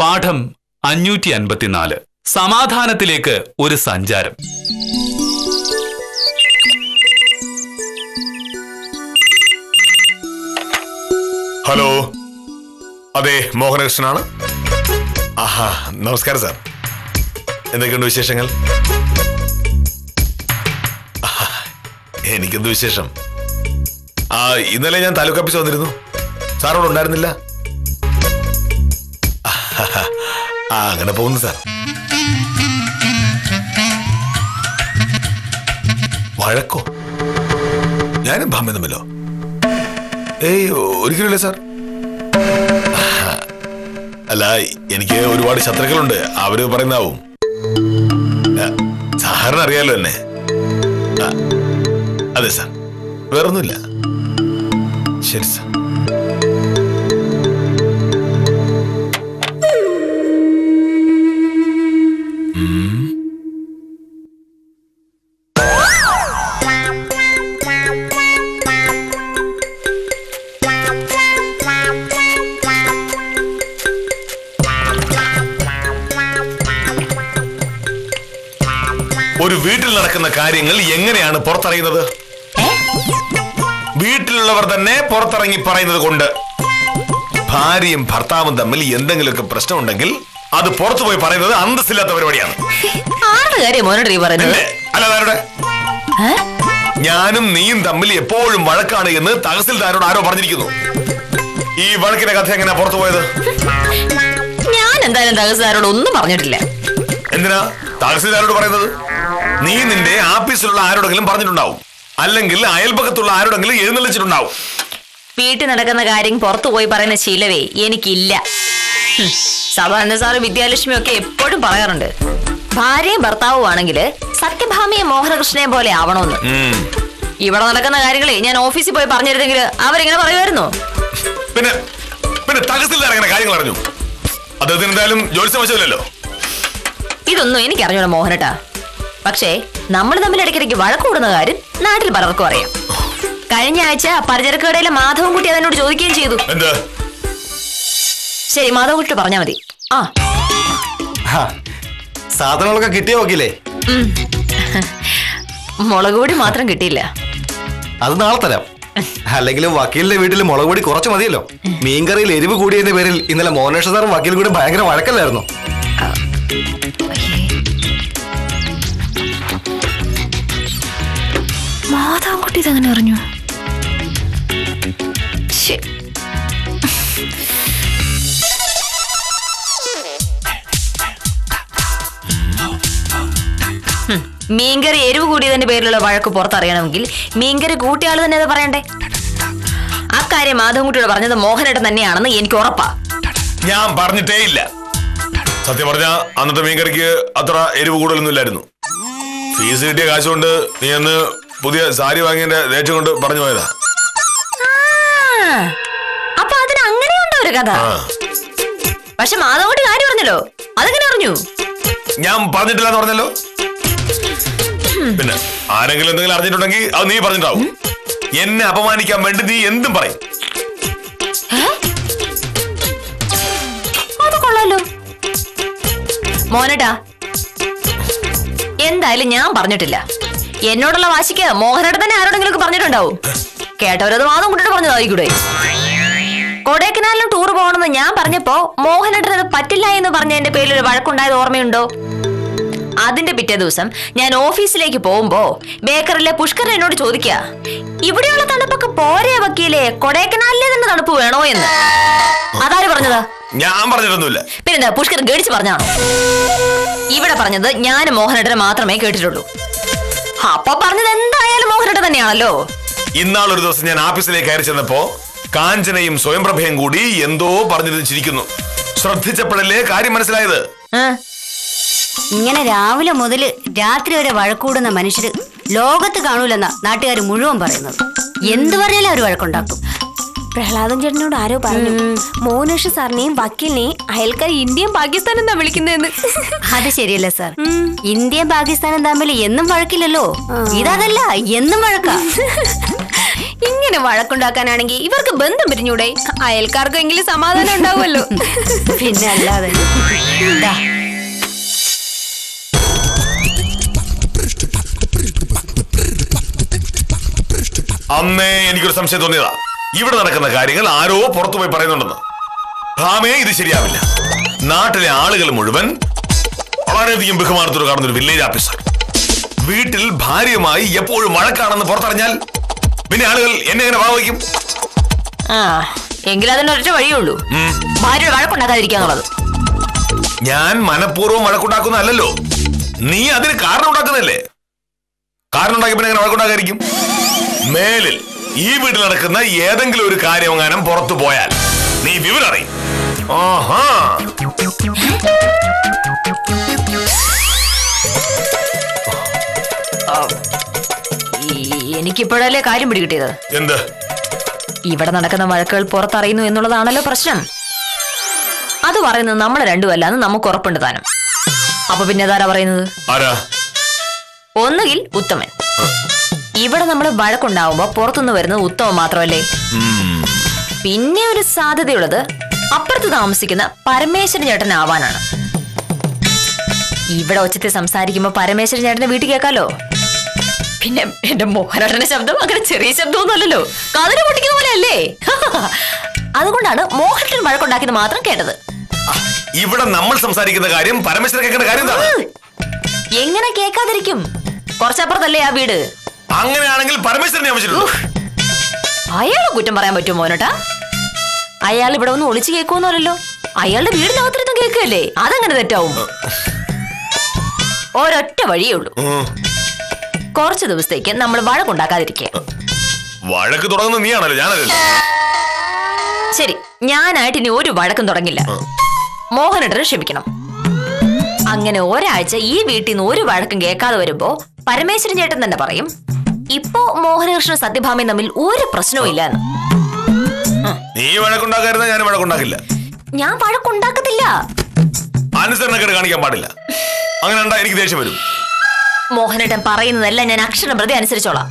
പാഠം 554. സമാധാനത്തിലേക്ക് ഒരു സഞ്ചാരം. ഹലോ, അതെ, മോഹനകൃഷ്ണനാണ്. ആഹാ, നമസ്കാരം സാർ. എന്തൊക്കെയുണ്ട് വിശേഷങ്ങൾ? എനിക്കെന്ത് വിശേഷം? ഇന്നലെ ഞാൻ താലൂക്ക് ഓഫീസ് വന്നിരുന്നു. സാറോട് ഉണ്ടായിരുന്നില്ല? അങ്ങനെ പോകുന്നു സാർ. വഴക്കോ? ഞാനും ഭാമ്യം തമ്മിലോ? ഏയ്, ഒരിക്കലുമില്ല സാർ. അല്ല, എനിക്ക് ഒരുപാട് ശത്രുക്കളുണ്ട്. അവര് പറയുന്നാവും. സാറിന് അറിയാലോ എന്നെ. അതെ സാർ, വേറൊന്നുമില്ല. ശരി സാർ. ഒരു വീട്ടിൽ നടക്കുന്ന കാര്യങ്ങൾ എങ്ങനെയാണ് പുറത്തറിയുന്നത്? വീട്ടിലുള്ളവർ തന്നെ പുറത്തിറങ്ങി പറയുന്നത് കൊണ്ട്. ഭാര്യയും ഭർത്താവും തമ്മിൽ എന്തെങ്കിലുമൊക്കെ പ്രശ്നമുണ്ടെങ്കിൽ അത് പുറത്തു പോയി പറയുന്നത് അന്തസ്സില്ലാത്ത പരിപാടിയാണ്. അല്ലാതെ ഞാനും നീയും തമ്മിൽ എപ്പോഴും വഴക്കാണ് എന്ന് തഹസിൽദാരോട് ആരോ പറഞ്ഞിരിക്കുന്നു. ഈ വഴക്കിന്റെ കഥ എങ്ങനെയാ പുറത്തു പോയത്? ഞാൻ എന്തായാലും തഹസിൽദാരോട് ഒന്നും പറഞ്ഞിട്ടില്ല. എന്തിനാ തഹസിൽദാരോട് പറയുന്നത്? നീ നിന്റെ ആഫീസിലുള്ള ആരോടെങ്കിലും പറഞ്ഞിട്ടുണ്ടാവും, അല്ലെങ്കിൽ അയൽപക്കത്തുള്ള ആരോടെങ്കിലും എഴുന്നള്ളിച്ചിട്ടുണ്ടാവും. വീട്ടിൽ നടക്കുന്ന കാര്യം പുറത്തു പോയി പറയുന്ന ശീലവേ എനിക്കില്ല. സാധാരണ സാറ് വിദ്യാലക്ഷ്മി ഒക്കെ എപ്പോഴും പറയാറുണ്ട്, ഭാര്യയും ഭർത്താവും ആണെങ്കിൽ സത്യഭാമയെ മോഹനകൃഷ്ണനെ പോലെ ആവണമെന്ന്. ഇവിടെ നടക്കുന്ന കാര്യങ്ങളെ ഞാൻ ഓഫീസിൽ പോയി പറഞ്ഞിരുന്നെങ്കിൽ അവരിങ്ങനെ പറയുമായിരുന്നോ? പിന്നെ പിന്നെ തഹസിൽദാർ അങ്ങനെ കാര്യങ്ങൾ അറിഞ്ഞു? അദ്ദേഹത്തിന് എന്തായാലും ജോലിസമശമില്ലല്ലോ. ഇതൊന്നും എനിക്കറിഞ്ഞൂടാ മോഹനട്ടാ. പക്ഷേ നമ്മൾ തമ്മിൽ ഇടയ്ക്കിടയ്ക്ക് വഴക്കൂടുന്ന കാര്യം നാട്ടിൽ പലർക്കും അറിയാം. കഴിഞ്ഞ ആഴ്ച പലചരക്കടയിലെ മാധവൻകുട്ടി അതിനോട് ചോദിക്കുകയും ചെയ്തു. ശരി, മാധവൻകുട്ടി പറഞ്ഞാ മതി. സാധനങ്ങളൊക്കെ കിട്ടിയോ വക്കീലേ? മുളക് പൊടി മാത്രം കിട്ടിയില്ല. അത് നാളെ തരാം. അല്ലെങ്കിലും വക്കീലിന്റെ വീട്ടിൽ മുളക് പൊടി കുറച്ച് മതിയല്ലോ. മീൻകറിയിൽ എരിവ് കൂടിയതിന്റെ പേരിൽ ഇന്നലെ മോഹനേഷ് സാറും വക്കീലും കൂടി ഭയങ്കര വഴക്കല്ലായിരുന്നു. മാധവൻകുട്ടി ഇതങ്ങനെ അറിഞ്ഞു? മീൻകറി എരിവ് കൂടിയതിന്റെ പേരിലുള്ള വഴക്ക് പുറത്തറിയണമെങ്കിൽ മീൻകറി കൂട്ടിയാൾ തന്നെ അത് പറയണ്ടേ? അക്കാര്യം മാധവൻകുട്ടിയോട് പറഞ്ഞത് മോഹനേട്ടൻ തന്നെയാണെന്ന് എനിക്ക് ഉറപ്പാ. ഞാൻ പറഞ്ഞിട്ടേ ഇല്ല. സത്യം പറഞ്ഞ അന്നത്തെ മീൻകറിക്ക് അത്ര എരിവ് കൂടുതലൊന്നും ഇല്ലായിരുന്നു. ഫീസ് കിട്ടിയ കാശ് കൊണ്ട് നീ അന്ന് പുതിയ സാരി വാങ്ങിയതിന്റെ ദേഷ്യം കൊണ്ട് പറഞ്ഞു പോയതാ. അപ്പൊ അതിന് അങ്ങനെയുണ്ടോ ഒരു കഥ? പക്ഷെ മാധവൻകുട്ടി കാര്യം പറഞ്ഞല്ലോ, അതെങ്ങനെ അറിഞ്ഞു? ഞാൻ പറഞ്ഞിട്ടില്ലെന്ന് പറഞ്ഞല്ലോ. പിന്നെ ആരെങ്കിലും എന്തെങ്കിലും അറിഞ്ഞിട്ടുണ്ടെങ്കിൽ അത് നീ പറഞ്ഞിട്ടാവും. എന്നെ അപമാനിക്കാൻ വേണ്ടി നീ എന്തും പറയും. അത് കൊള്ളാലോ മോനേട്ടാ. എന്തായാലും ഞാൻ പറഞ്ഞിട്ടില്ല. എന്നോടുള്ള വാശിക്ക് മോഹനേട്ടൻ തന്നെ ആരോടെങ്കിലും പറഞ്ഞിട്ടുണ്ടാവും. കേട്ടവരത് മാധവൻകുട്ടിയോട് പറഞ്ഞതായിക്കൂടെ? കൊടൈക്കനാലിലും ടൂർ പോകണമെന്ന് ഞാൻ പറഞ്ഞപ്പോ മോഹനേട്ടനത് പറ്റില്ല എന്ന് പറഞ്ഞതിന്റെ പേരിൽ ഒരു വഴക്കുണ്ടായത് ഓർമ്മയുണ്ടോ? അതിന്റെ പിറ്റേ ദിവസം ഞാൻ ഓഫീസിലേക്ക് പോകുമ്പോ ബേക്കറിലെ പുഷ്കരൻ എന്നോട് ചോദിക്കുക, ഇവിടെയുള്ള തണുപ്പൊക്കെ പോരെ വക്കീലേ, കൊടൈക്കനാലിലെ തന്നെ തണുപ്പ് വേണോ എന്ന്. അതാര് പറഞ്ഞതാ? ഞാൻ പറഞ്ഞിട്ടൊന്നുമില്ല. പിന്നെന്താ പുഷ്കരൻ ഗേടിച്ച് പറഞ്ഞാണോ? ഇവിടെ പറഞ്ഞത് ഞാനും മോഹനേട്ടനെ മാത്രമേ കേട്ടിട്ടുള്ളൂ. അപ്പൊ പറഞ്ഞത് എന്തായാലും മോഹനേട്ടൻ തന്നെയാണല്ലോ. ഇന്നാളൊരു ദിവസം ഞാൻ ഓഫീസിലേക്ക് കയറി ചെന്നപ്പോ കാഞ്ചനയും സ്വയംപ്രഭയും കൂടി എന്തോ പറഞ്ഞു ചിരിക്കുന്നു. ശ്രദ്ധിച്ചപ്പോഴല്ലേ കാര്യം മനസ്സിലായത്. ഇങ്ങനെ രാവിലെ മുതൽ രാത്രി വരെ വഴക്കൂടുന്ന മനുഷ്യര് ലോകത്ത് കാണൂലെന്നാ നാട്ടുകാർ മുഴുവൻ പറയുന്നത്. എന്ത് പറഞ്ഞാലും അവർ വഴക്കുണ്ടാക്കും. പ്രഹ്ലാദൻ ചേട്ടനോട് ആരോ പറഞ്ഞു, മോഹനേഷ് സാറിനെയും വക്കീലിനെയും അയൽക്കാർ ഇന്ത്യയും പാകിസ്ഥാനും എന്താ വിളിക്കുന്നതെന്ന്. അത് ശരിയല്ല സാർ. ഇന്ത്യയും പാകിസ്ഥാനും തമ്മിൽ എന്നും വഴക്കില്ലല്ലോ. ഇതല്ല, എന്നും വഴക്കാ. ഇങ്ങനെ വഴക്കുണ്ടാക്കാനാണെങ്കിൽ ഇവർക്ക് ബന്ധം പിരിഞ്ഞൂടെ? അയൽക്കാർക്കെങ്കിലും സമാധാനം ഉണ്ടാവുമല്ലോ. പിന്നെ അല്ലാതെ. അന്നേ എനിക്കൊരു സംശയം തോന്നിയതാ, ഇവിടെ നടക്കുന്ന കാര്യങ്ങൾ ആരോ പുറത്തു പോയി പറയുന്നുണ്ടെന്ന്. ഭാമേ, ഇത് ശരിയാവില്ല. നാട്ടിലെ ആളുകൾ മുഴുവൻ വളരെയധികം ബഹുമാനത്തോട് കാണുന്ന ഒരു വില്ലേജ് ഓഫീസർ വീട്ടിൽ ഭാര്യയുമായി എപ്പോഴും വഴക്കാണെന്ന് പുറത്തറിഞ്ഞാൽ പിന്നെ ആളുകൾ എന്നെ എങ്ങനെ ഭാവിക്കും? എങ്കിലും അതിന് ഒരൊറ്റ വഴിയുള്ളൂ, ഭാര്യയുടെ വഴക്കുണ്ടാക്കാതിരിക്കാന്നുള്ളത്. ഞാൻ മനഃപൂർവ്വം വഴക്കുണ്ടാക്കുന്നതല്ലോ, നീ അതിന് കാരണം ഉണ്ടാക്കുന്നതല്ലേ. കാരണം ഉണ്ടാക്കി പിന്നെ എങ്ങനെ വഴക്കുണ്ടാക്കാതിരിക്കും? മേലിൽ ഈ വീട്ടിൽ നടക്കുന്ന ഏതെങ്കിലും ഒരു കാര്യമെങ്ങാനും പുറത്തു പോയാൽ നീ വിവരം അറിയും. ആഹാ, എനിക്കിപ്പോഴല്ലേ കാര്യം പിടികിട്ടിയത്. എന്ത്? ഇവിടെ നടക്കുന്ന വഴക്കുകൾ പുറത്തറിയുന്നു എന്നുള്ളതാണല്ലോ പ്രശ്നം. അത് പറയുന്നത് നമ്മൾ രണ്ടുമല്ലാന്ന് നമുക്ക് ഉറപ്പുണ്ട് താനും. അപ്പൊ പിന്നെ അതാരാ പറയുന്നത്? ഒന്നുകിൽ ഉത്തമൻ. ഇവിടെ നമ്മൾ വഴക്കുണ്ടാവുമ്പോ പുറത്തുനിന്ന് വരുന്നത് ഉത്തമൻ മാത്രമല്ലേ. പിന്നെ ഒരു സാധ്യതയുള്ളത് അപ്പുറത്ത് താമസിക്കുന്ന പരമേശ്വരൻ ചേട്ടനാവാനാണ്. ഇവിടെ ഒച്ചത്തിൽ സംസാരിക്കുമ്പോ പരമേശ്വരൻ ചേട്ടനെ വീട്ടിൽ കേൾക്കാലോ. പിന്നെ എന്റെ മോഹനേട്ടന്റെ ശബ്ദം അങ്ങനെ ചെറിയ ശബ്ദമൊന്നുമല്ലല്ലോ, കതിര പൊട്ടിക്കുന്ന പോലെ അല്ലേ. അതുകൊണ്ടാണ് മോഹനേട്ടൻ വഴക്കുണ്ടാക്കിയത് മാത്രം കേട്ടത്. ഇവിടെ നമ്മൾ സംസാരിക്കുന്ന കാര്യം പരമേശ്വരൻ കേൾക്കേണ്ട കാര്യം എങ്ങനെ കേൾക്കാതിരിക്കും? കുറച്ചപ്പുറത്തല്ലേ ആ വീട്. അങ്ങനെയാണെങ്കിൽ പരമേശ്വരനെ അയാളെ കുറ്റം പറയാൻ പറ്റുമോ മോനേട്ടാ? അയാൾ ഇവിടെ ഒന്ന് ഒളിച്ചു കേൾക്കുമെന്നല്ലോ. അയാളുടെ വീടിനകത്തിരുന്ന് കേൾക്കുകയല്ലേ, അതങ്ങനെ തെറ്റാവും? ഒരൊറ്റ വഴിയേ ഉള്ളൂ, കുറച്ചു ദിവസത്തേക്ക് നമ്മൾ വഴക്കുണ്ടാക്കാതിരിക്കുക. വഴക്ക് തുടങ്ങുന്ന നീയാണല്ലോ, ഞാനല്ലോ. ശരി, ഞാനായിട്ട് ഇനി ഒരു വഴക്കും തുടങ്ങില്ല. മോഹനേട്ടന് ക്ഷമിക്കണം. അങ്ങനെ ഒരാഴ്ച ഈ വീട്ടിൽ നിന്ന് ഒരു വഴക്കും കേൾക്കാതെ വരുമ്പോ പരമേശ്വരൻ ചേട്ടൻ തന്നെ പറയും, ഇപ്പോ മോഹനകൃഷ്ണൻ സത്യഭാമയും തമ്മിൽ ഒരു പ്രശ്നവും ഇല്ലാന്ന്. നീ വഴക്കുണ്ടാക്കായിരുന്ന ഞാൻ വഴക്കുണ്ടാക്കില്ല. ഞാൻ വഴക്കുണ്ടാക്കത്തില്ല. അനുസരണക്കേട് കാണിക്കാൻ പാടില്ല. അങ്ങനെ ഉണ്ടാ എനിക്ക് ദേഷ്യം വരും. മോഹനേട്ടൻ പറയുന്നതെല്ലാം ഞാൻ അക്ഷരം പ്രതി അനുസരിച്ചോളാം.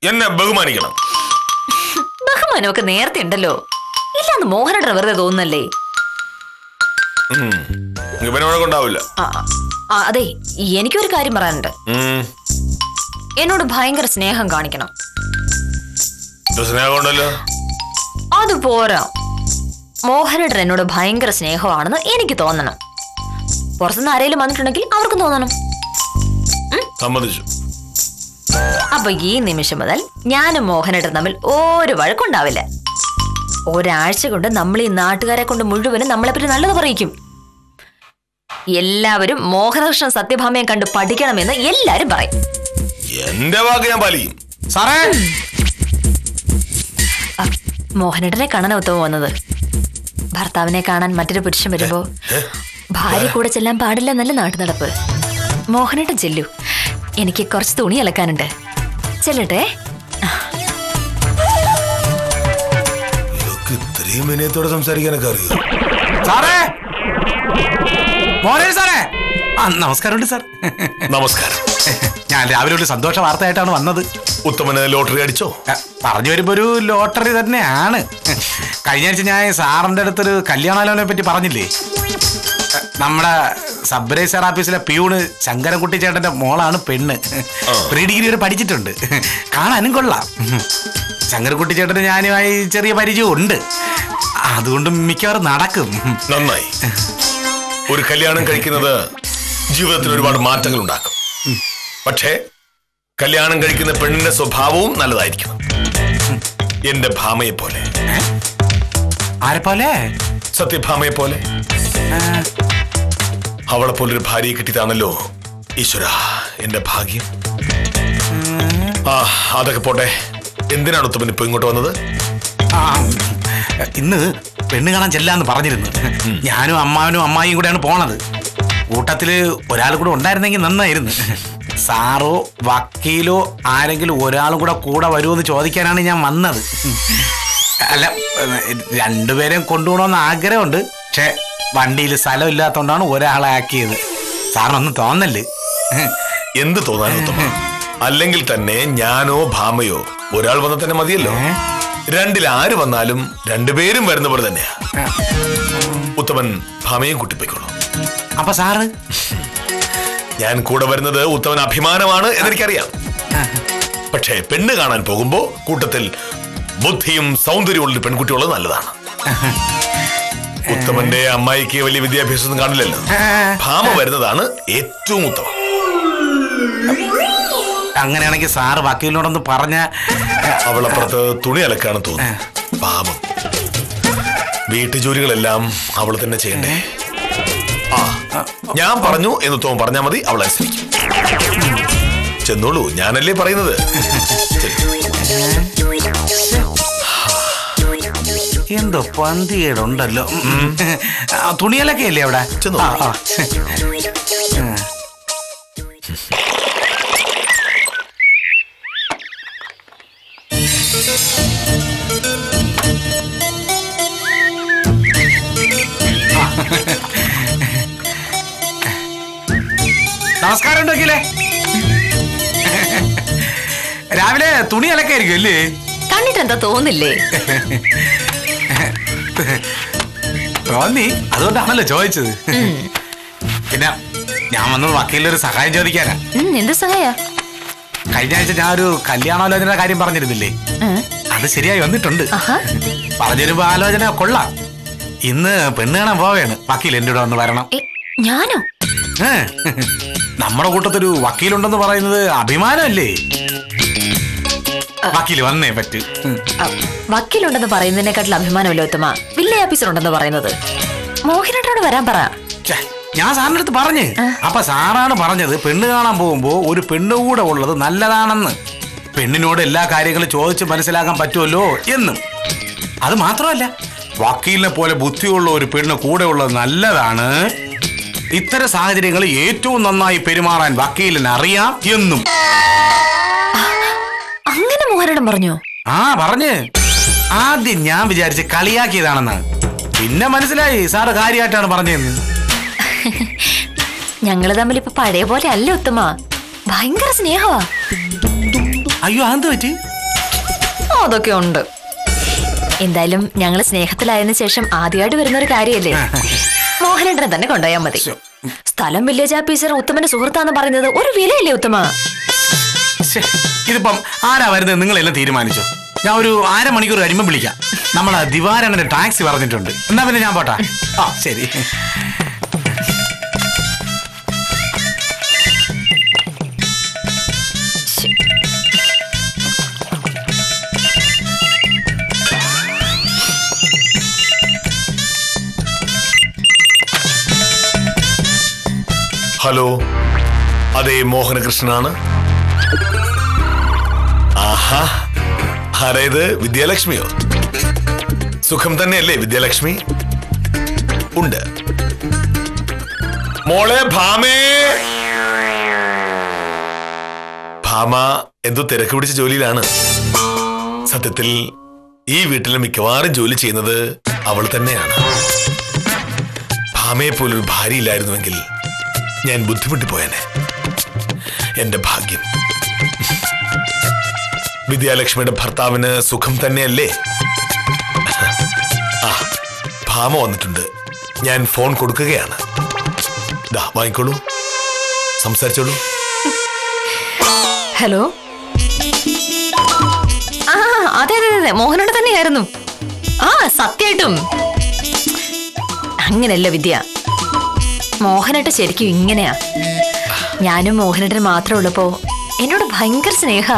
എന്നെ ബഹുമാനിക്കണം. ബഹുമാനമൊക്കെ നേരത്തെ ഉണ്ടല്ലോ, ഇല്ലാന്ന് മോഹനേട്ടൻ വെറുതെ തോന്നുന്നല്ലേ. വഴക്കുണ്ടാവില്ല. അതെ, എനിക്കൊരു കാര്യം പറയാനുണ്ട്. എന്നോട് ഭയങ്കര സ്നേഹം കാണിക്കണം. സ്നേഹമുണ്ടല്ലോ. അത് പോരാ, മോഹനേട്ടൻ എന്നോട് ഭയങ്കര സ്നേഹമാണെന്ന് എനിക്ക് തോന്നണം. പുറത്തുനിന്ന് ആരെങ്കിലും വന്നിട്ടുണ്ടെങ്കിൽ അവർക്കും തോന്നണം. സമ്മതിച്ചു. അപ്പൊ ഈ നിമിഷം മുതൽ ഞാനും മോഹനേട്ടൻ തമ്മിൽ ഒരു വഴക്കുണ്ടാവില്ല. ഒരാഴ്ച കൊണ്ട് നമ്മൾ ഈ നാട്ടുകാരെ കൊണ്ട് മുഴുവനും നമ്മളെപ്പറ്റി നല്ലത് പറയിക്കും. എല്ലാവരും മോഹനകൃഷ്ണൻ സത്യഭാമയെ കണ്ട് പഠിക്കണമെന്ന് എല്ലാരും പറയും. എന്റെ വാക്ക് ഞാൻ പാലിക്കും. സാറേ, മോഹനേട്ടനെ കാണാൻ ഉത്തമം വന്നത്. ഭർത്താവിനെ കാണാൻ മറ്റൊരു പുരുഷൻ വരുമ്പോ ഭാര്യ കൂടെ ചെല്ലാൻ പാടില്ല എന്നല്ല നാട്ടു നടപ്പ്. മോഹനേട്ടൻ ചെല്ലു, എനിക്ക് കുറച്ച് തുണി അലക്കാനുണ്ട്. ചെല്ലട്ടെ. ഇത്രയും വിനയത്തോടെ സംസാരിക്കാനൊക്കെ അറിയോ? സാറേ, സാറേ, നമസ്കാരമുണ്ട് സാർ. നമസ്കാരം. ഞാൻ രാവിലെ ഒരു സന്തോഷ വാർത്തയായിട്ടാണ് വന്നത്. ഉത്തമന് ലോട്ടറി അടിച്ചോ? പറഞ്ഞു വരുമ്പോ ഒരു ലോട്ടറി തന്നെയാണ്. കഴിഞ്ഞ ആഴ്ച ഞാൻ സാറിന്റെ അടുത്തൊരു കല്യാണാലോചനയെ പറ്റി പറഞ്ഞില്ലേ. നമ്മുടെ സബ് രജിസ്റ്റർ ഓഫീസിലെ പ്യൂണ് ശങ്കരൻകുട്ടി ചേട്ടന്റെ മോളാണ് പെണ്ണ്. പ്രീ ഡിഗ്രി വരെ പഠിച്ചിട്ടുണ്ട്. കാണാനും കൊള്ളാം. ശങ്കരൻകുട്ടി ചേട്ടന് ഞാനുമായി ചെറിയ പരിചയം ഉണ്ട്. അതുകൊണ്ട് മിക്കവാറും നടക്കും. നന്നായി. ഒരു കല്യാണം കഴിക്കുന്നത് ജീവിതത്തിൽ ഒരുപാട് മാറ്റങ്ങൾ ഉണ്ടാക്കും. പക്ഷേ കല്യാണം കഴിക്കുന്ന പെണ്ണിന്റെ സ്വഭാവവും നല്ലതായിരിക്കും. എന്റെ ഭാമയെ പോലെ. ആരെ പോലെ? സത്യഭാമയെ പോലെ. അവളെ പോലൊരു ഭാര്യയെ കിട്ടിയതാണല്ലോ ഈശ്വര എന്റെ ഭാഗ്യം. അതൊക്കെ പോട്ടെ, എന്തിനാണ് ഉത്തമൻ ഇപ്പൊ ഇങ്ങോട്ട് വന്നത്? ഇന്ന് പെണ്ണ് കാണാൻ ചെല്ലാന്ന് പറഞ്ഞിരുന്നു. ഞാനും അമ്മാവനും അമ്മായിയും കൂടെയാണ് പോണത്. കൂട്ടത്തില് ഒരാൾ കൂടെ ഉണ്ടായിരുന്നെങ്കിൽ നന്നായിരുന്നു. സാറോ വക്കീലോ ആരെങ്കിലും ഒരാളും കൂടെ വരുമെന്ന് ചോദിക്കാനാണ് ഞാൻ വന്നത്. അല്ല, രണ്ടുപേരെയും കൊണ്ടുപോകണമെന്ന് ആഗ്രഹമുണ്ട്. പക്ഷെ വണ്ടിയിൽ സ്ഥലം ഇല്ലാത്തതുകൊണ്ടാണ് ഒരാളെ ആക്കിയത്. സാറിനൊന്നും തോന്നല്ലേ? എന്ത് തോന്നാൻ? അല്ലെങ്കിൽ തന്നെ ഞാനോ ഭാമയോ ഒരാൾ വന്നാൽ തന്നെ മതിയല്ലോ. രണ്ടിൽ ആര് വന്നാലും രണ്ടുപേരും വരുന്ന പോലെ തന്നെയാ. ഉത്തമൻ ഭാമയും കൂട്ടിപ്പോയിക്കോളൂ. അപ്പൊ സാറ്? ഞാൻ കൂടെ വരുന്നത് ഉത്തമൻ അഭിമാനമാണ് എന്നെനിക്കറിയാം. പക്ഷേ പെണ്ണ് കാണാൻ പോകുമ്പോ കൂട്ടത്തിൽ ബുദ്ധിയും സൗന്ദര്യമുള്ള പെൺകുട്ടിയുള്ളത് നല്ലതാണ്. ഉത്തമന്റെ അമ്മായിക്ക് വലിയ വിദ്യാഭ്യാസം കാണില്ലല്ലോ. ഭാമ വരുന്നതാണ് ഏറ്റവും ഉത്തമം. അങ്ങനെയാണെങ്കിൽ സാറ് വക്കീലിനോടൊന്ന് പറഞ്ഞ. അവളപ്പുറത്ത് തുണി അലക്കാണ് തോന്നുന്നു. പാപം, വീട്ടുജോലികളെല്ലാം അവൾ തന്നെ ചെയ്യണ്ടേ. ഞാൻ പറഞ്ഞു എന്ന് തോന്നും പറഞ്ഞാൽ മതി, അവൾ അനുസരിക്കും. ചെന്നോളൂ, ഞാനല്ലേ പറയുന്നത്. എന്തോ പന്തികേടുണ്ടല്ലോ. തുണിയലൊക്കെ അല്ലേ അവിടെ? നമസ്കാരം ഉണ്ടോക്കില്ലേ? രാവിലെ തുണി അലക്കായിരിക്കും അല്ലേ? കണ്ടിട്ട് എന്താ തോന്നില്ലേ? തോന്നി, അതുകൊണ്ടാണല്ലോ ചോദിച്ചത്. പിന്നെ ഞാൻ വന്നത് വക്കീലിനൊരു സഹായം ചോദിക്കാനാ. എന്ത് സഹായ? കഴിഞ്ഞ ആഴ്ച ഞാൻ ഒരു കല്യാണാലോചന കാര്യം പറഞ്ഞിരുന്നില്ലേ? അത് ശരിയായി വന്നിട്ടുണ്ട്. പറഞ്ഞിരുമ്പോ ആലോചന കൊള്ളാം. ഇന്ന് പെണ്ണ് കാണാൻ പോവേണ്. വക്കീൽ എന്റെ കൂടെ ഒന്ന് വരണം. ഞാനോ? നമ്മുടെ കൂട്ടത്തൊരു വക്കീലുണ്ടെന്ന് പറയുന്നത് അഭിമാനമല്ലേ? വക്കീൽ വന്നേ പറ്റൂ. വക്കീലുണ്ടെന്ന് പറയുന്നതിനെക്കാട്ടിൽ അഭിമാനമല്ലോ ഉത്തമ വില്ലേജ് ഓഫീസർ ഉണ്ടെന്ന് പറയുന്നത്. മോഹനേട്ടനോട് വരാൻ പറ. ഞാൻ സാറിന്റെ അടുത്ത് പറഞ്ഞ്. അപ്പൊ സാറാണ് പറഞ്ഞത് പെണ്ണ് കാണാൻ പോകുമ്പോ ഒരു പെണ്ണ് കൂടെ ഉള്ളത് നല്ലതാണെന്ന്. പെണ്ണിനോട് എല്ലാ കാര്യങ്ങളും ചോദിച്ച് മനസ്സിലാക്കാൻ പറ്റുമല്ലോ എന്നും. അത് മാത്രമല്ല, വക്കീലിനെ പോലെ ബുദ്ധിയുള്ള ഒരു പെണ്ണ് കൂടെ ഉള്ളത് നല്ലതാണ്. ഇത്തരം സാഹചര്യങ്ങളിൽ ഏറ്റവും നന്നായി പെരുമാറാൻ വക്കീലിന് അറിയാം എന്നും. അങ്ങനെ മോഹനേട്ടൻ പറഞ്ഞോ? പറഞ്ഞ്. ആദ്യം ഞാൻ വിചാരിച്ച് കളിയാക്കിയതാണെന്ന്. പിന്നെ മനസ്സിലായി സാറ് കാര്യമായിട്ടാണ് പറഞ്ഞതെന്ന്. ഞങ്ങള് തമ്മിൽ ഇപ്പൊ പഴയ പോലെ അല്ല ഉത്തമ. ഭയങ്കര സ്നേഹമാ. അയ്യോ, അതെന്ത് പറ്റി? അതൊക്കെ ഉണ്ട്. എന്തായാലും ഞങ്ങള് സ്നേഹത്തിലായതിനു ശേഷം ആദ്യമായിട്ട് വരുന്ന ഒരു കാര്യല്ലേ. മോഹനേട്ടനെ തന്നെ കൊണ്ടുപോയാൽ മതി. സ്ഥലം വില്ലേജ് ഓഫീസർ ഉത്തമന്റെ സുഹൃത്താന്ന് പറയുന്നത് ഒരു വിലയില്ലേ ഉത്തമ? ഇതിപ്പം ആരാ വരുന്നത് നിങ്ങളെല്ലാം തീരുമാനിച്ചോ? ഞാൻ ഒരു 1/2 മണിക്കൂർ കഴിയുമ്പോൾ വിളിക്കാം. നമ്മളെ ദിവാരണ്ണന്റെ ടാക്സി പറഞ്ഞിട്ടുണ്ട്. എന്നാ പിന്നെ ഞാൻ പോട്ടാ. ശരി. ഹലോ, അതെ, മോഹനകൃഷ്ണനാണ്. ആഹാ, ആരേത്? വിദ്യാലക്ഷ്മിയോ? സുഖം തന്നെയല്ലേ വിദ്യാലക്ഷ്മി? ഉണ്ട്. മോളെ ഭാമേ. ഭാമ എന്തോ തിരക്ക് പിടിച്ച ജോലിയിലാണ്. സത്യത്തിൽ ഈ വീട്ടിൽ മിക്കവാറും ജോലി ചെയ്യുന്നത് അവൾ തന്നെയാണ്. ഭാമയെ പോലൊരു ഭാര്യയില്ലായിരുന്നുവെങ്കിൽ ഞാൻ ബുദ്ധിമുട്ടി പോയനെ. എന്റെ ഭാഗ്യം. വിദ്യാലക്ഷ്മിയുടെ ഭർത്താവിന് സുഖം തന്നെയല്ലേ? ഭാമ വന്നിട്ടുണ്ട്. ഞാൻ ഫോൺ കൊടുക്കുകയാണ്. വാങ്ങിക്കോളൂ, സംസാരിച്ചോളൂ. ഹലോ. അതെ അതെ അതെ, മോഹനോട് തന്നെയായിരുന്നു. സത്യമായിട്ടും അങ്ങനെയല്ല വിദ്യ. മോഹനേട്ട ശരിക്കും ഇങ്ങനെയാ. ഞാനും മോഹനേട്ടന് മാത്രമേ ഉള്ളപ്പോ എന്നോട് ഭയങ്കര സ്നേഹ.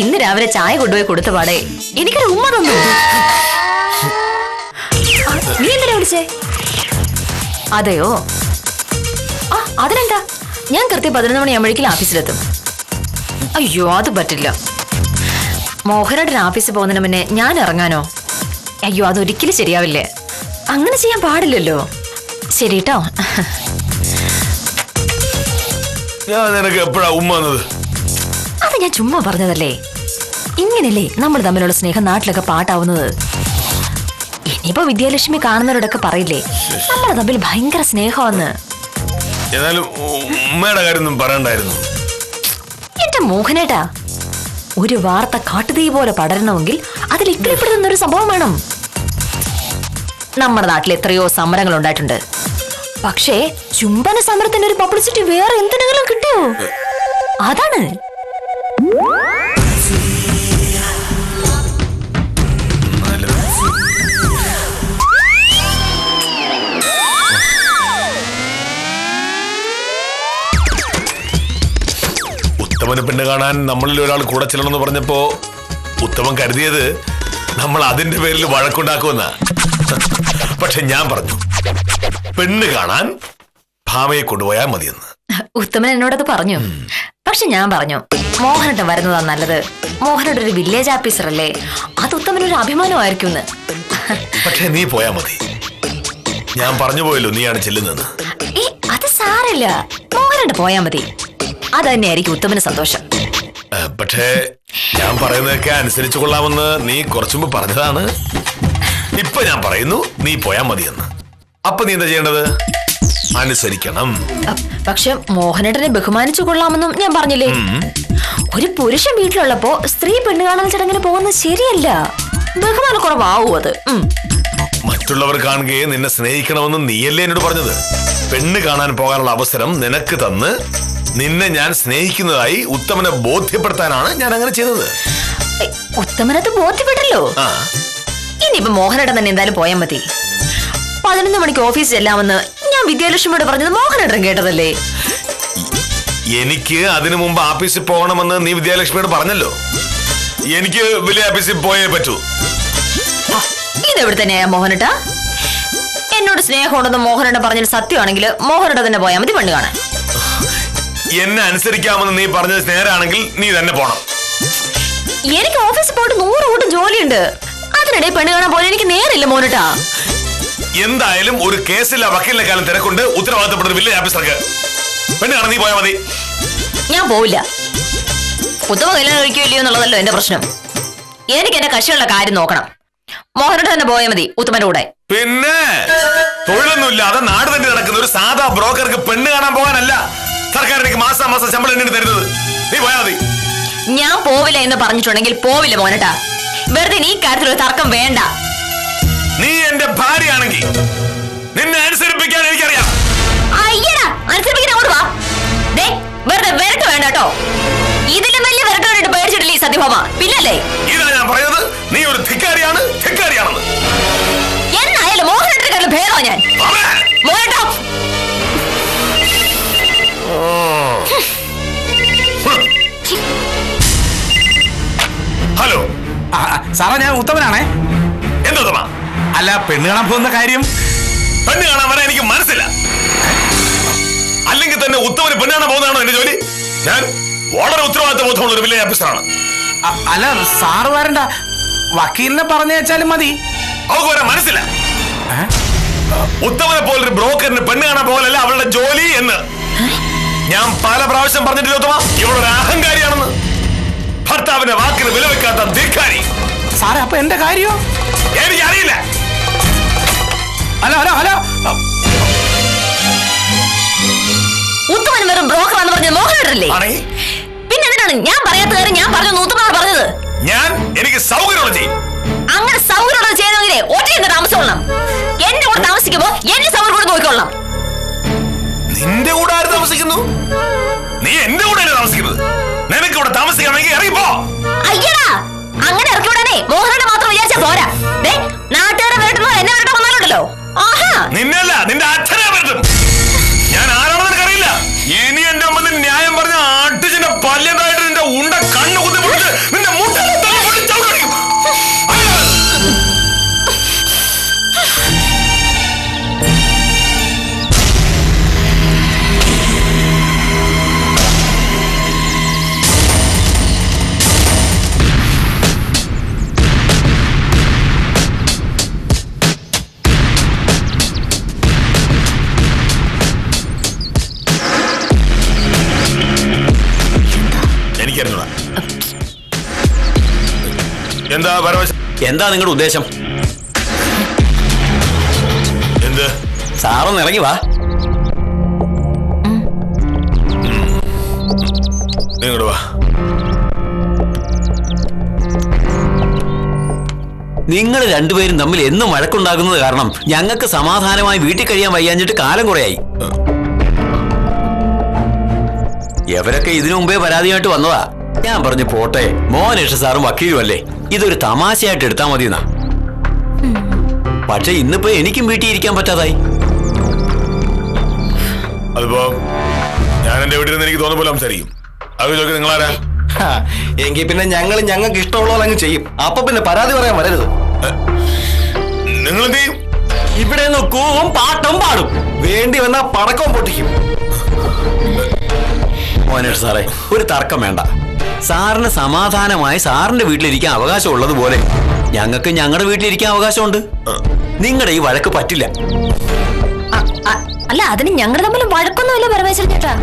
ഇന്ന് രാവിലെ ചായ കൊണ്ടുപോയി കൊടുത്ത പാടെ എനിക്കൊരു ഉമ്മ തന്നു. നീ എന്തിനാ വിളിച്ചേ? അതെയോ? അതിനെന്താ, ഞാൻ കൃത്യം 11 മണിയാകുമ്പോഴേക്കും ഓഫീസിലെത്തും. അയ്യോ, അത് പറ്റില്ല. മോഹനേട്ടൻ ഓഫീസിൽ പോകുന്നതിന് മുന്നേ ഞാൻ ഇറങ്ങാനോ? അയ്യോ, അതൊരിക്കലും ശരിയാവില്ലേ. അങ്ങനെ ചെയ്യാൻ പാടില്ലല്ലോ. ശരി കേട്ടോ. നിനക്ക് എപ്പോഴാ ഉമ്മ വന്നത്? അത് ഞാൻ ചുമ്മാ പറഞ്ഞതല്ലേ. ഇങ്ങനല്ലേ നമ്മൾ തമ്മിലുള്ള സ്നേഹം നാട്ടിലൊക്കെ പാട്ടാവുന്നത്. ഇനിയിപ്പോ വിദ്യാലക്ഷ്മി കാണുന്നവരോടൊക്കെ പറയില്ലേ നമ്മൾ തമ്മിൽ ഭയങ്കര സ്നേഹമെന്ന്. എന്നാലും ഉമ്മയുടെ കാര്യം ഒന്നും പറയണ്ടായിരുന്നു. എന്റെ മോഹനേട്ടാ, ഒരു വാർത്ത കാട്ടുതീ പോലെ പടരണമെങ്കിൽ അതിൽ ഇക്കറിപ്പെടുന്ന ഒരു സംഭവം വേണം. നമ്മുടെ നാട്ടിൽ എത്രയോ സമരങ്ങൾ ഉണ്ടായിട്ടുണ്ട്. പക്ഷേ ചുംബന സമരത്തിന്റെ ഒരു പബ്ലിസിറ്റി വേറെ എന്തിനെങ്കിലും കിട്ടിയോ? അതാണ്. ഉത്തമന് പെണ്ണ് കാണാൻ നമ്മളിൽ ഒരാൾ കൂടെ ചെല്ലണമെന്ന് പറഞ്ഞപ്പോ ഉത്തമൻ കരുതിയത് നമ്മൾ അതിന്റെ പേരിൽ വഴക്കുണ്ടാക്കുമെന്നാ. പക്ഷെ ഞാൻ പറഞ്ഞു പെണ്ണ് കാണാൻ ഭാമയെ കൊണ്ടുപോയാൽ മതിയെന്ന്. ഉത്തമൻ എന്നോടത് പറഞ്ഞു. പക്ഷെ ഞാൻ പറഞ്ഞു മോഹനേട്ടൻ വരുന്നതാ നല്ലത്. മോഹനേട്ടൻ ഒരു വില്ലേജ് ഓഫീസർ അല്ലേ, അത് ഉത്തമനൊരു അഭിമാനമായിരിക്കും. പക്ഷെ നീ പോയാ മതി. ഞാൻ പറഞ്ഞു പോയല്ലോ നീയാണ് ചെല്ലുന്നതെന്ന്. അത് സാരല്ല, മോഹനേട്ടൻ പോയാ മതി. അത് തന്നെയായിരിക്കും ഉത്തമന് സന്തോഷം. പക്ഷേ ഞാൻ പറയുന്നതൊക്കെ അനുസരിച്ചു കൊള്ളാമെന്ന് നീ കുറച്ചു മുമ്പ് പറഞ്ഞതാണ്. ഇപ്പൊ ഞാൻ പറയുന്നു നീ പോയാ മതിയെന്ന്. അപ്പൊ നീ എന്താ ചെയ്യേണ്ടത്? അനുസരിക്കണം. പക്ഷെ മോഹനേട്ടനെ ബഹുമാനിച്ചു കൊള്ളാമെന്നും ഞാൻ പറഞ്ഞില്ലേ. ഒരു പുരുഷൻ വീട്ടിലുള്ളപ്പോ സ്ത്രീ പെണ്ണ് കാണാൻ ചടങ്ങിന് പോകുന്നത് ശരിയല്ല. ബഹുമാനക്കുറവാവൂ അത്. മറ്റുള്ളവർ കാണുകയെ നിന്നെ സ്നേഹിക്കണമെന്ന് നീയല്ലേ എന്നോട് പറഞ്ഞത്. പെണ്ണ് കാണാൻ പോകാനുള്ള അവസരം നിനക്ക് തന്ന് നിന്നെ ഞാൻ സ്നേഹിക്കുന്നതായി ഉത്തമനെ ബോധ്യപ്പെടുത്താനാണ് ഞാൻ അങ്ങനെ ചെയ്തത്. ഉത്തമനത് ബോധ്യപ്പെട്ടല്ലോ. ഇനിയിപ്പോ മോഹനേട്ടൻ തന്നെ എന്തായാലും പോയാൽ മതി. 11 മണിക്ക് ഓഫീസ് ചെല്ലാമെന്ന് ഞാൻ വിദ്യാലക്ഷ്മിയോട് പറഞ്ഞത് മോഹനേട്ടൻ കേട്ടതല്ലേ. എനിക്ക് അതിനു മുമ്പ് ഓഫീസിൽ പോകണമെന്ന് നീ വിദ്യാലക്ഷ്മിയോട് പറഞ്ഞല്ലോ. എനിക്ക് വലിയ ഓഫീസിൽ പോയേ പറ്റൂ. ഇതെവിടെ തന്നെയാ മോഹനേട്ടാ? എന്നോട് സ്നേഹമുണ്ടെന്ന് മോഹനേട്ടൻ പറഞ്ഞത് സത്യമാണെങ്കിൽ മോഹനേട്ടൻ തന്നെ പോയാൽ മതി പെണ്ണ് കാണാൻ. എന്നെ അനുസരിക്കാമെന്ന് നീ പറഞ്ഞത് നേരാണെങ്കിൽ നീ തന്നെ പോണം. എനിക്ക് ഓഫീസിൽ പോയിട്ട് 100 കൂട്ടം ജോലിയുണ്ട്. അതിനിടെ പെണ്ണ് കാണാൻ പോലെ എനിക്ക് നേരില്ല മോനേട്ടാ. എന്തായാലും ഒരു കേസില്ല വക്കീലിനെ കാലം തിരക്കുണ്ട്. ഉത്തരവാദിത്തപ്പെട്ട വില്ലേജ് ഓഫീസർക്ക് പെണ്ണ് കാണാൻ നീ പോയാൽ മതി. ഞാൻ പോവില്ല. ഉത്തമ കല്യാണം കഴിക്കുകയില്ലയോ എന്നുള്ളതല്ലോ എന്റെ പ്രശ്നം. എനിക്ക് എന്റെ കക്ഷിയുള്ള കാര്യം നോക്കണം. മോഹനേട്ടൻ തന്നെ പോയാൽ മതി ഉത്തമന്റെ കൂടെ. പിന്നെ തൊഴിലൊന്നുമില്ലാതെ നാട് തന്നെ നടക്കുന്ന ഒരു സാധാ ബ്രോക്കർക്ക് പെണ്ണ് കാണാൻ പോകാനല്ല സർക്കാർ എനിക്ക് മാസം ശമ്പളം എന്നെ തരുന്നത്. നീ പോയാ മതി. ഞാൻ പോവില്ല എന്ന് പറഞ്ഞിട്ടുണ്ടെങ്കിൽ പോവില്ല മോനേട്ടാ. വെറുതെ ഈ കാര്യത്തിൽ ഒരു തർക്കം വേണ്ട. നീ എന്റെ ഭാര്യയാണെങ്കിൽ നിന്നെ അനുസരിപ്പിക്കാൻ എനിക്കറിയാം. അയ്യടാ, അനുസരിപ്പിക്കാൻ അങ്ങോട്ട് വാ. വെറുതെ വരട്ട് വേണ്ട കേട്ടോ. ഇതിലും വലിയ വരട്ട് വേണ്ടിട്ട് പേടിച്ചിട്ടില്ലേ സത്യഭാമ? പിന്നല്ലേ ഇതാ ഞാൻ പറയുന്നത്. നീ ഒരു ധിക്കാരിയാണെന്ന്. എന്നായാലും മോഹനേട്ടനെക്കാളും ഭേദമാ ഞാൻ. മോഹനേട്ടാ ഹലോ സാറേ, ഞാൻ ഉത്തമനാണേ. എന്താ? അല്ല, പെണ്ണ് കാണാൻ പോകുന്ന കാര്യം. പെണ്ണ് കാണാൻ വരാൻ എനിക്ക് മനസ്സില്ല. അല്ലെങ്കിൽ തന്നെ ഉത്തമന് പെണ്ണ് കാണാൻ പോകുന്നതാണോ എന്റെ ജോലി? ഞാൻ വളരെ ഉത്തരവാദിത്ത ബോധമുള്ള ഒരു വില്ലേജ് ഓഫീസറാണ്. അല്ല സാറ് വരണ്ട, വക്കീലിനെ പറഞ്ഞേച്ചാലും മതി. അവർക്ക് വരാൻ മനസ്സില്ല. ഉത്തമനെ പോലൊരു ബ്രോക്കറിന് പെണ്ണ് കാണാൻ പോകലല്ല അവളുടെ ജോലി എന്ന് ഞാൻ പല പ്രാവശ്യം പറഞ്ഞിട്ടില്ല. ഉത്തമ ഇവളൊരു അഹങ്കാരിയാണെന്ന്. ഭർത്താവിന്റെ വാക്കിന് വില വെക്കാത്ത ധിക്കാരി. സാറേ, അപ്പൊ എന്റെ കാര്യോ? എനിക്കറിയില്ല. ഹലോ ഉത്തമൻ വെറും ബ്രോക്കറാന്ന് പറഞ്ഞത് മോഹനേട്ടനല്ലേ? പിന്നെ എന്തിനാണ് ഞാൻ പറയാത്ത കാര്യം ഞാൻ പറഞ്ഞു ഉത്തമനാണ് പറഞ്ഞത്? എനിക്ക് സൗകര്യമുള്ള ചെയ്യും. അങ്ങനെ സൗകര്യമുള്ളത് ചെയ്യണമെങ്കിലേ ഒറ്റ താമസിക്കൊള്ളണം. എന്റെ കൂടെ താമസിക്കുമ്പോ എന്റെ സൗകര്യം കൂടെ നോക്കിക്കൊള്ളണം. നിന്റെ കൂടെ ആര് താമസിക്കുന്നു? നീ എന്റെ കൂടെ താമസിക്കുന്നത്. നിനക്ക് ഇവിടെ താമസിക്കണമെങ്കിൽ ഇറങ്ങിപ്പോ. അയ്യടാ, അങ്ങനെ ഇറക്കി വിടാനേ മോഹനേട്ടൻ മാത്രം വിചാരിച്ചാ പോരാ. നാട്ടുകാരെ വരട്ടുമ്പോ എന്നെ വരട്ടെ വന്നാലുണ്ടല്ലോ. നിന്നല്ല, നിന്റെ അച്ഛനെ വരട്ടും. ഞാൻ ആരാണെന്ന് എനിക്കറിയില്ല. ഇനി എന്റെ മുന്നിൽ ന്യായം പറഞ്ഞ ആട്ടിച്ചിന്റെ പല്യതായിട്ട് നിന്റെ ഉണ്ട കണ്ണു കുത്തി പൊടിച്ച് നിന്റെ മുട്ട ചവിടിക്കും. എന്താ നിങ്ങളുടെ ഉദ്ദേശം? എന്ത്? സാറൊന്ന് ഇറങ്ങി വാ. നിങ്ങോട്ട് വാ. നിങ്ങൾ രണ്ടുപേരും തമ്മിൽ എന്നും വഴക്കുണ്ടാകുന്നത് കാരണം ഞങ്ങൾക്ക് സമാധാനമായി വീട്ടിൽ കഴിയാൻ വയ്യാഞ്ഞിട്ട് കാലം കുറയായി. എവരൊക്കെ ഇതിനു മുമ്പേ പരാതിയായിട്ട് വന്നതാ. ഞാൻ പറഞ്ഞു പോട്ടെ, മോഹനേഷ് സാറും വക്കീലും അല്ലേ, ഇതൊരു തമാശയായിട്ട് എടുത്താൽ മതിയെന്നാ. പക്ഷെ ഇന്നിപ്പോ എനിക്കും വീട്ടിൽ ഇരിക്കാൻ പറ്റാതായി. അതിപ്പോ ഞാൻ എന്റെ വീട്ടിൽ നിന്ന് എനിക്ക് തോന്നുന്ന പോലെ സംസാരിക്കും. അത് ചോദിക്കും നിങ്ങളാരാ? എങ്കിൽ പിന്നെ ഞങ്ങൾക്ക് ഇഷ്ടമുള്ള അങ്ങ് ചെയ്യും. അപ്പൊ പിന്നെ പരാതി പറയാൻ വരരുത്. നിങ്ങൾ എന്ത് ചെയ്യും? ഇവിടെ കൂവും പാട്ടും പാടും, വേണ്ടി വന്നാ പടക്കവും പൊട്ടിക്കും. മോഹനേഷ് സാറേ, ഒരു തർക്കം വേണ്ട. സാറിന് സമാധാനമായി സാറിന്റെ വീട്ടിലിരിക്കാൻ അവകാശം ഉള്ളതുപോലെ ഞങ്ങൾക്ക് ഞങ്ങളുടെ വീട്ടിലിരിക്കാൻ അവകാശമുണ്ട്. നിങ്ങളുടെ ഈ വഴക്ക് പറ്റില്ല. അല്ല, അതിന് ഞങ്ങൾ തമ്മിൽ വഴക്കൊന്നുമില്ല പരമേശ്വരൻ ചേട്ടാ.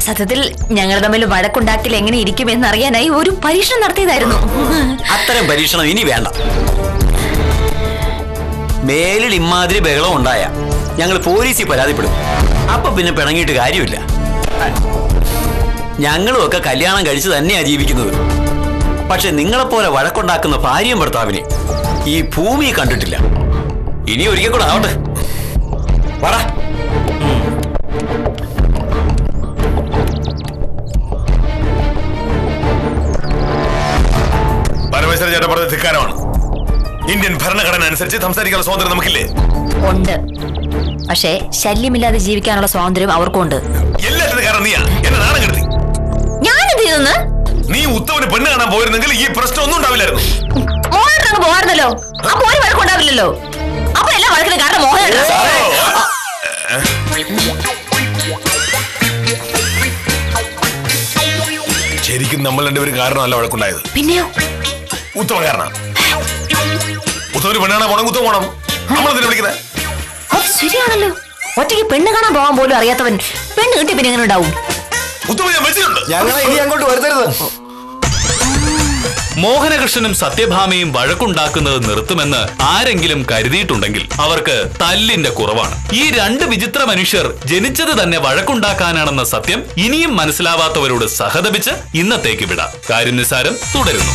സത്യത്തിൽ ഞങ്ങൾ തമ്മിൽ വഴക്കുണ്ടാക്കിൽ എങ്ങനെ ഇരിക്കുമെന്ന് അറിയാനായി ഒരു പരീക്ഷണം നടത്തിയതായിരുന്നു. അത്തരം പരീക്ഷണം ഇനി വേണ്ട. മേലിൽ ഇമാതിരി ബഹളം ഉണ്ടായ ഞങ്ങൾ പോലീസിൽ പരാതിപ്പെടും. അപ്പൊ പിന്നെ പിണങ്ങിയിട്ട് കാര്യമില്ല. ഞങ്ങളും ഒക്കെ കല്യാണം കഴിച്ച് തന്നെയാ ജീവിക്കുന്നത്. പക്ഷെ നിങ്ങളെപ്പോലെ വഴക്കുണ്ടാക്കുന്ന ഭാര്യയും ഭർത്താവിനെ ഈ ഭൂമി കണ്ടിട്ടില്ല. ഇനി ഒരിക്കൽ കൂടെ ആവട്ടെ. പറ. പരമേശ്വരൻ ചേട്ടൻ പറഞ്ഞ ധിക്കാരമാണ്. ഇന്ത്യൻ ഭരണഘടന അനുസരിച്ച് സംസാരിക്കാനുള്ള സ്വാതന്ത്ര്യം നമുക്കില്ലേ? ഉണ്ട്. പക്ഷേ ശല്യമില്ലാതെ ജീവിക്കാനുള്ള സ്വാതന്ത്ര്യം അവർക്കുണ്ട്. എല്ലാത്തിനും കാരണം നീയാ എന്നെ നാണം കെടുത്തി. ഞാനെന്ത് ചെയ്യുന്നു? നീ ഉത്തമന് പെണ്ണ് കാണാൻ പോയിരുന്നെങ്കിൽ ഈ പ്രശ്നം ഒന്നും ഉണ്ടാവില്ലായിരുന്നു. മോഹനേട്ടൻ പോകാറുണ്ടല്ലോ, അപ്പൊ ഒരു വഴക്കുണ്ടാവില്ലല്ലോ. അപ്പൊ എല്ലാ വഴക്കിനും കാരണം മോഹനേട്ടൻ. ശരിക്കും നമ്മൾ രണ്ടുപേരും കാരണമല്ല വഴക്കുണ്ടായത്. പിന്നെയോ? ഉത്തമ കാരണം. ഉത്തമന് പെണ്ണ് കാണാൻ പോണം, ഉത്തമ പോണം. നമ്മളെന്തിനാ വിളിക്കുന്നത്? അത് ശരിയാണല്ലോ. ഒറ്റയ്ക്ക് പെണ്ണ് കാണാൻ പോകാൻ പോലും അറിയാത്തവൻ പെണ്ണ് കിട്ടി പിന്നെ എങ്ങനെ ഉണ്ടാവും? ഉത്തമ ഞാൻ വെച്ചിട്ടുണ്ട്. ഞങ്ങളെ ഇനി അങ്ങോട്ട് വരുത്തരുത്. മോഹനകൃഷ്ണനും സത്യഭാമയും വഴക്കുണ്ടാക്കുന്നത് നിർത്തുമെന്ന് ആരെങ്കിലും കരുതിയിട്ടുണ്ടെങ്കിൽ അവർക്ക് തല്ലിന്റെ കുറവാണ്. ഈ രണ്ട് വിചിത്ര മനുഷ്യർ ജനിച്ചത് തന്നെ വഴക്കുണ്ടാക്കാനാണെന്ന സത്യം ഇനിയും മനസ്സിലാവാത്തവരോട് സഹതപിച്ച് ഇന്നത്തേക്ക് വിടാം. കാര്യം നിസ്സാരം തുടരുന്നു.